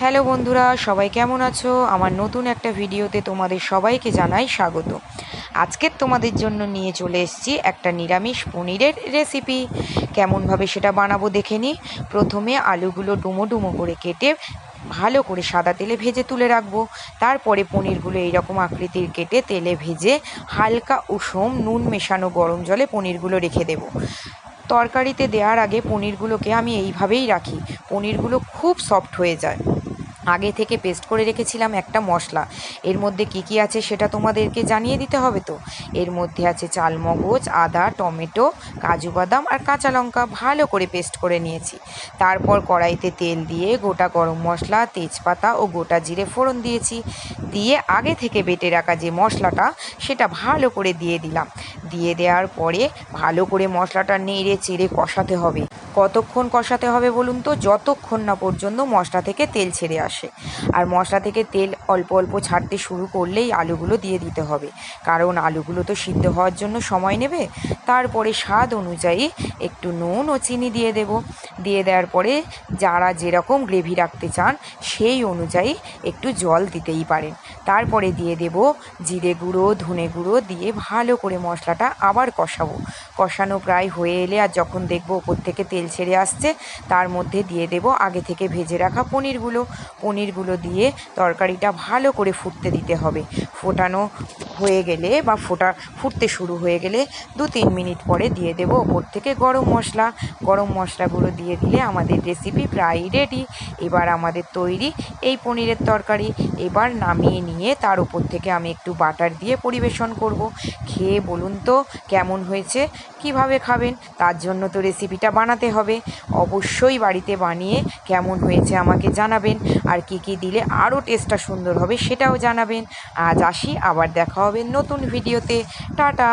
Hello বন্ধুরা, সবাই কেমন আছো? আমার নতুন একটা ভিডিওতে তোমাদের সবাইকে জানাই স্বাগত। আজকের তোমাদের জন্য নিয়ে চলে এসেছি একটা নিরামিষ পনিরের রেসিপি। কেমনভাবে সেটা বানাবো দেখে নিই। প্রথমে আলুগুলো ডুমো ডুমো করে কেটে ভালো করে সাদা তেলে ভেজে তুলে রাখবো। তারপরে পনিরগুলো এইরকম আকৃতির কেটে তেলে ভেজে হালকা উষুম নুন মেশানো গরম জলে পনিরগুলো রেখে দেবো। তরকারিতে দেওয়ার আগে পনিরগুলোকে আমি এইভাবেই রাখি, পনিরগুলো খুব সফট হয়ে যায়। আগে থেকে পেস্ট করে রেখেছিলাম একটা মশলা। এর মধ্যে কি কি আছে সেটা তোমাদেরকে জানিয়ে দিতে হবে তো। এর মধ্যে আছে চালমগজ, আদা, টমেটো, কাজু বাদাম আর কাঁচা লঙ্কা ভালো করে পেস্ট করে নিয়েছি। তারপর কড়াইতে তেল দিয়ে গোটা গরম মশলা, তেজপাতা ও গোটা জিরে ফোড়ন দিয়েছি। দিয়ে আগে থেকে বেটে রাখা যে মশলাটা সেটা ভালো করে দিয়ে দিলাম। দিয়ে দেওয়ার পরে ভালো করে মশলাটা নেড়ে চেড়ে কষাতে হবে। কতক্ষণ কষাতে হবে বলুন তো? যতক্ষণ না পর্যন্ত মশলা থেকে তেল ছেড়ে আসে। আর মশলা থেকে তেল অল্প অল্প ছাড়তে শুরু করলেই আলুগুলো দিয়ে দিতে হবে, কারণ আলুগুলো তো সিদ্ধ হওয়ার জন্য সময় নেবে। তারপরে স্বাদ অনুযায়ী একটু নুন ও চিনি দিয়ে দেব। দিয়ে দেওয়ার পরে যারা যেরকম গ্রেভি রাখতে চান সেই অনুযায়ী একটু জল দিতেই পারেন। তারপরে দিয়ে দেব জিরে গুঁড়ো, ধনে গুঁড়ো দিয়ে ভালো করে মশলাটা আবার কষাবো। কষানো প্রায় হয়ে এলে আর যখন দেখব ওপর থেকে তেল ছেড়ে আসছে, তার মধ্যে দিয়ে দেব আগে থেকে ভেজে রাখা পনিরগুলো দিয়ে তরকারিটা ভালো করে ফুটতে দিতে হবে। ফোটানো হয়ে গেলে বা ফুটতে শুরু হয়ে গেলে 2-3 মিনিট পরে দিয়ে দেব ওপর থেকে গরম মশলাগুলো দিয়ে দিলে আমাদের রেসিপি প্রায় রেডি। এবার আমাদের তৈরি এই পনিরের তরকারি। এবার নামিয়ে নিয়ে তার উপর থেকে আমি একটু বাটার দিয়ে পরিবেশন করব। খেয়ে বলুন তো কেমন হয়েছে, কিভাবে খাবেন, তার জন্য তো রেসিপিটা বানাতে হবে। অবশ্যই বাড়িতে বানিয়ে কেমন হয়েছে আমাকে জানাবেন, আর কি কি দিলে আরও টেস্টটা সুন্দর হবে সেটাও জানাবেন। আজ আসি, আবার দেখা হবে নতুন ভিডিওতে। টাটা।